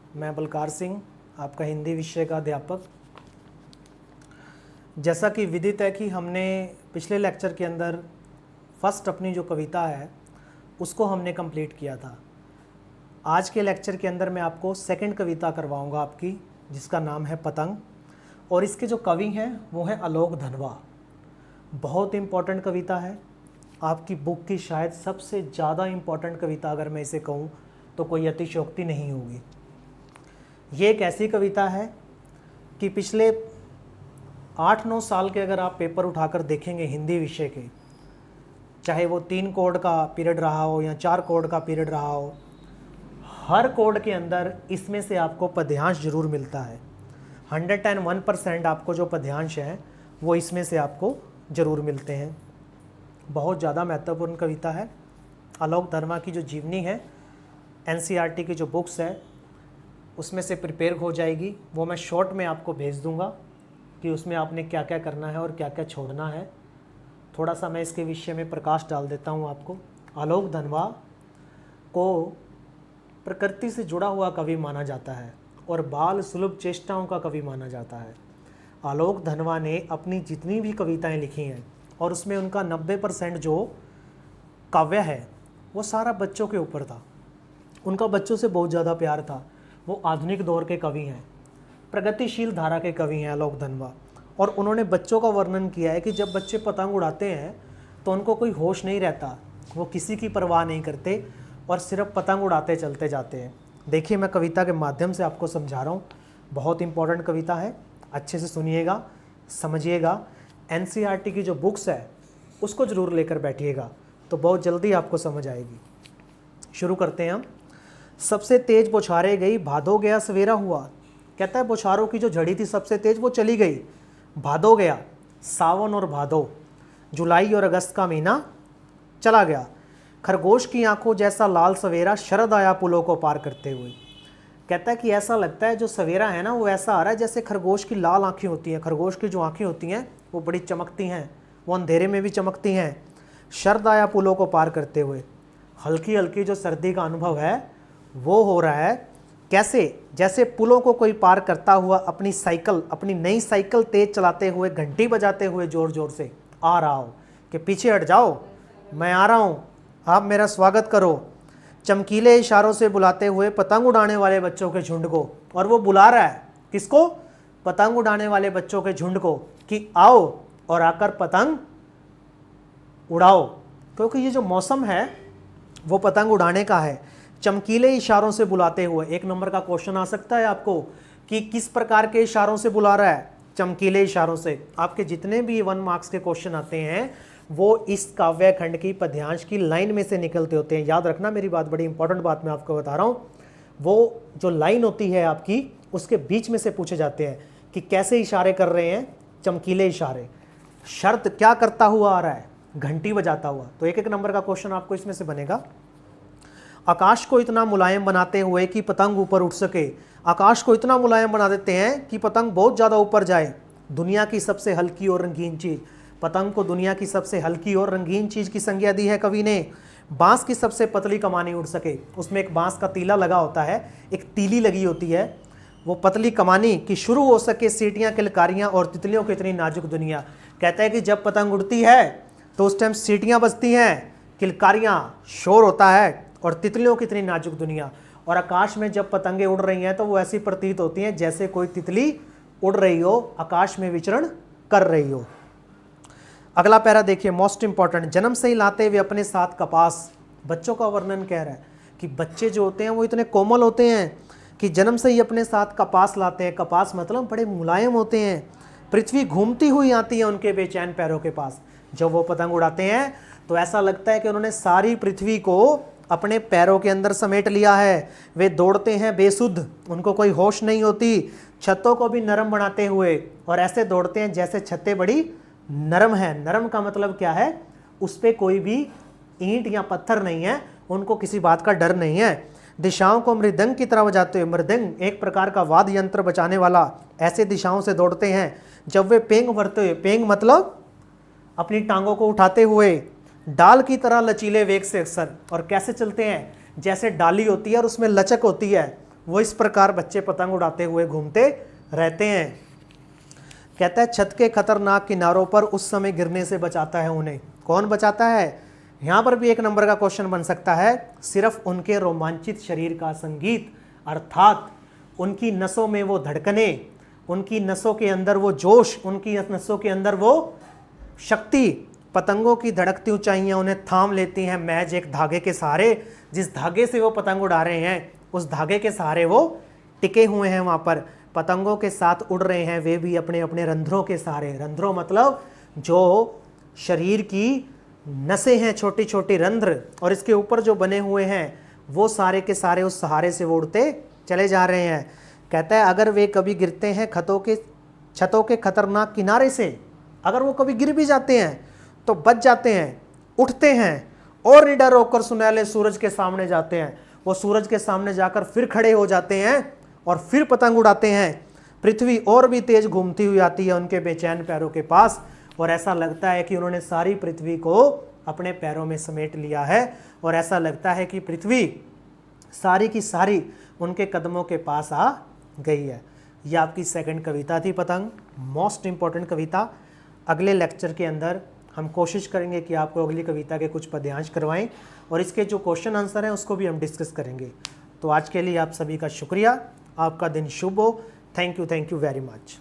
मैं बलकार सिंह, आपका हिंदी विषय का अध्यापक। जैसा कि विदित है कि हमने पिछले लेक्चर के अंदर फर्स्ट अपनी जो कविता है उसको हमने कंप्लीट किया था। आज के लेक्चर के अंदर मैं आपको सेकंड कविता करवाऊंगा आपकी, जिसका नाम है पतंग, और इसके जो कवि हैं वो हैं आलोक धनवा। बहुत इम्पॉर्टेंट कविता है, आपकी बुक की शायद सबसे ज़्यादा इम्पॉर्टेंट कविता अगर मैं इसे कहूँ तो कोई अतिशयोक्ति नहीं होगी। ये एक ऐसी कविता है कि पिछले 8-9 साल के अगर आप पेपर उठाकर देखेंगे हिंदी विषय के, चाहे वो 3 कोड का पीरियड रहा हो या 4 कोड का पीरियड रहा हो, हर कोड के अंदर इसमें से आपको पद्यांश जरूर मिलता है। 101% आपको जो पद्यांश हैं वो इसमें से आपको ज़रूर मिलते हैं। बहुत ज़्यादा महत्वपूर्ण कविता है। आलोक धनवा की जो जीवनी है NCERT की जो बुक्स है उसमें से प्रिपेयर हो जाएगी, वो मैं शॉर्ट में आपको भेज दूंगा कि उसमें आपने क्या क्या करना है और क्या क्या छोड़ना है। थोड़ा सा मैं इसके विषय में प्रकाश डाल देता हूँ आपको। आलोक धनवा को प्रकृति से जुड़ा हुआ कवि माना जाता है और बाल सुलभ चेष्टाओं का कवि माना जाता है। आलोक धनवा ने अपनी जितनी भी कविताएं लिखी हैं और उसमें उनका 90% जो काव्य है वो सारा बच्चों के ऊपर था। उनका बच्चों से बहुत ज़्यादा प्यार था। वो आधुनिक दौर के कवि हैं, प्रगतिशील धारा के कवि हैं आलोक धनवा। और उन्होंने बच्चों का वर्णन किया है कि जब बच्चे पतंग उड़ाते हैं तो उनको कोई होश नहीं रहता, वो किसी की परवाह नहीं करते और सिर्फ पतंग उड़ाते चलते जाते हैं। देखिए, मैं कविता के माध्यम से आपको समझा रहा हूँ। बहुत इंपॉर्टेंट कविता है, अच्छे से सुनिएगा, समझिएगा। NCERT की जो बुक्स है उसको ज़रूर लेकर बैठिएगा तो बहुत जल्दी आपको समझ आएगी। शुरू करते हैं हम। सबसे तेज बौछारें गई, भादो गया सवेरा हुआ। कहता है बौछारों की जो झड़ी थी सबसे तेज वो चली गई, भादो गया, सावन और भादो, जुलाई और अगस्त का महीना चला गया। खरगोश की आंखों जैसा लाल सवेरा, शरद आया पुलों को पार करते हुए। कहता है कि ऐसा लगता है जो सवेरा है ना वो ऐसा आ रहा है जैसे खरगोश की लाल आंखें होती हैं। खरगोश की जो आंखें होती हैं वो बड़ी चमकती हैं, वो अंधेरे में भी चमकती हैं। शरद आया पुलों को पार करते हुए, हल्की हल्की जो सर्दी का अनुभव है वो हो रहा है। कैसे? जैसे पुलों को कोई पार करता हुआ अपनी साइकिल, अपनी नई साइकिल तेज चलाते हुए, घंटी बजाते हुए जोर जोर से आ रहा हो कि पीछे हट जाओ, मैं आ रहा हूँ, आप मेरा स्वागत करो। चमकीले इशारों से बुलाते हुए पतंग उड़ाने वाले बच्चों के झुंड को। और वो बुला रहा है किसको? पतंग उड़ाने वाले बच्चों के झुंड को कि आओ और आकर पतंग उड़ाओ, क्योंकि ये जो मौसम है वो पतंग उड़ाने का है। चमकीले इशारों से बुलाते हुए, 1 नंबर का क्वेश्चन आ सकता है आपको कि किस प्रकार के इशारों से बुला रहा है? चमकीले इशारों से। आपके जितने भी 1 मार्क्स के क्वेश्चन आते हैं वो इस काव्य खंड की पद्यांश की लाइन में से निकलते होते हैं। याद रखना मेरी बात, बड़ी इंपॉर्टेंट बात मैं आपको बता रहा हूँ। वो जो लाइन होती है आपकी उसके बीच में से पूछे जाते हैं कि कैसे इशारे कर रहे हैं, चमकीले इशारे। शर्त क्या करता हुआ आ रहा है? घंटी बजाता हुआ। तो 1-1 नंबर का क्वेश्चन आपको इसमें से बनेगा। आकाश को इतना मुलायम बनाते हुए कि पतंग ऊपर उठ सके। आकाश को इतना मुलायम बना देते हैं कि पतंग बहुत ज़्यादा ऊपर जाए। दुनिया की सबसे हल्की और रंगीन चीज़, पतंग को दुनिया की सबसे हल्की और रंगीन चीज़ की संज्ञा दी है कवि ने। बांस की सबसे पतली कमानी उड़ सके। उसमें एक बांस का तीला लगा होता है, एक तीली लगी होती है, वो पतली कमानी की शुरू हो सके सीटियाँ, किलकारियाँ और तितलियों की इतनी नाजुक दुनिया। कहता है कि जब पतंग उड़ती है तो उस टाइम सीटियाँ बजती हैं, किलकारियाँ, शोर होता है और तितलियों की इतनी नाजुक दुनिया। और आकाश में जब पतंगे उड़ रही हैं तो वो ऐसी प्रतीत होती हैं जैसे कोई तितली उड़ रही हो, आकाश में विचरण कर रही हो। अगला पैरा देखिए, मोस्ट इंपॉर्टेंट। जन्म से ही लाते हुए अपने साथ कपास। बच्चों का वर्णन कह रहा है कि बच्चे जो होते हैं वो इतने कोमल होते हैं कि जन्म से ही अपने साथ कपास लाते हैं। कपास मतलब बड़े मुलायम होते हैं। पृथ्वी घूमती हुई आती है उनके बेचैन पैरों के पास। जब वो पतंग उड़ाते हैं तो ऐसा लगता है कि उन्होंने सारी पृथ्वी को अपने पैरों के अंदर समेट लिया है। वे दौड़ते हैं बेसुध, उनको कोई होश नहीं होती, छतों को भी नरम बनाते हुए, और ऐसे दौड़ते हैं जैसे छतें बड़ी नरम है। नरम का मतलब क्या है? उस पर कोई भी ईंट या पत्थर नहीं है, उनको किसी बात का डर नहीं है। दिशाओं को मृदंग की तरह बजाते हुए, मृदंग एक प्रकार का वाद्य यंत्र बजाने वाला, ऐसे दिशाओं से दौड़ते हैं। जब वे पेंग भरते हुए, पेंग मतलब अपनी टांगों को उठाते हुए, डाल की तरह लचीले वेग से अक्सर, और कैसे चलते हैं? जैसे डाली होती है और उसमें लचक होती है, वो इस प्रकार बच्चे पतंग उड़ाते हुए घूमते रहते हैं। कहता है छत के खतरनाक किनारों पर उस समय गिरने से बचाता है उन्हें। कौन बचाता है? यहाँ पर भी 1 नंबर का क्वेश्चन बन सकता है। सिर्फ उनके रोमांचित शरीर का संगीत, अर्थात उनकी नसों में वो धड़कने, उनकी नसों के अंदर वो जोश, उनकी नसों के अंदर वो शक्ति, पतंगों की धड़कती ऊंचाइयां उन्हें थाम लेती हैं महज एक धागे के सहारे। जिस धागे से वो पतंग उड़ा रहे हैं उस धागे के सहारे वो टिके हुए हैं, वहां पर पतंगों के साथ उड़ रहे हैं, वे भी अपने अपने रंध्रों के सहारे। रंध्रों मतलब जो शरीर की नसें हैं, छोटी छोटी रंध्र, और इसके ऊपर जो बने हुए हैं वो सारे के सारे उस सहारे से वो उड़ते चले जा रहे हैं। कहता है अगर वे कभी गिरते हैं छतों के खतरनाक किनारे से, अगर वो कभी गिर भी जाते हैं तो बच जाते हैं, उठते हैं और निडर होकर सुनहले सूरज के सामने जाते हैं। वो सूरज के सामने जाकर फिर खड़े हो जाते हैं और फिर पतंग उड़ाते हैं। पृथ्वी और भी तेज घूमती हुई आती है उनके बेचैन पैरों के पास, और ऐसा लगता है कि उन्होंने सारी पृथ्वी को अपने पैरों में समेट लिया है, और ऐसा लगता है कि पृथ्वी सारी की सारी उनके कदमों के पास आ गई है। ये आपकी सेकंड कविता थी पतंग, मोस्ट इंपॉर्टेंट कविता। अगले लेक्चर के अंदर हम कोशिश करेंगे कि आपको अगली कविता के कुछ पद्यांश करवाएं, और इसके जो क्वेश्चन आंसर हैं उसको भी हम डिस्कस करेंगे। तो आज के लिए आप सभी का शुक्रिया। आपका दिन शुभ हो। Thank you very much.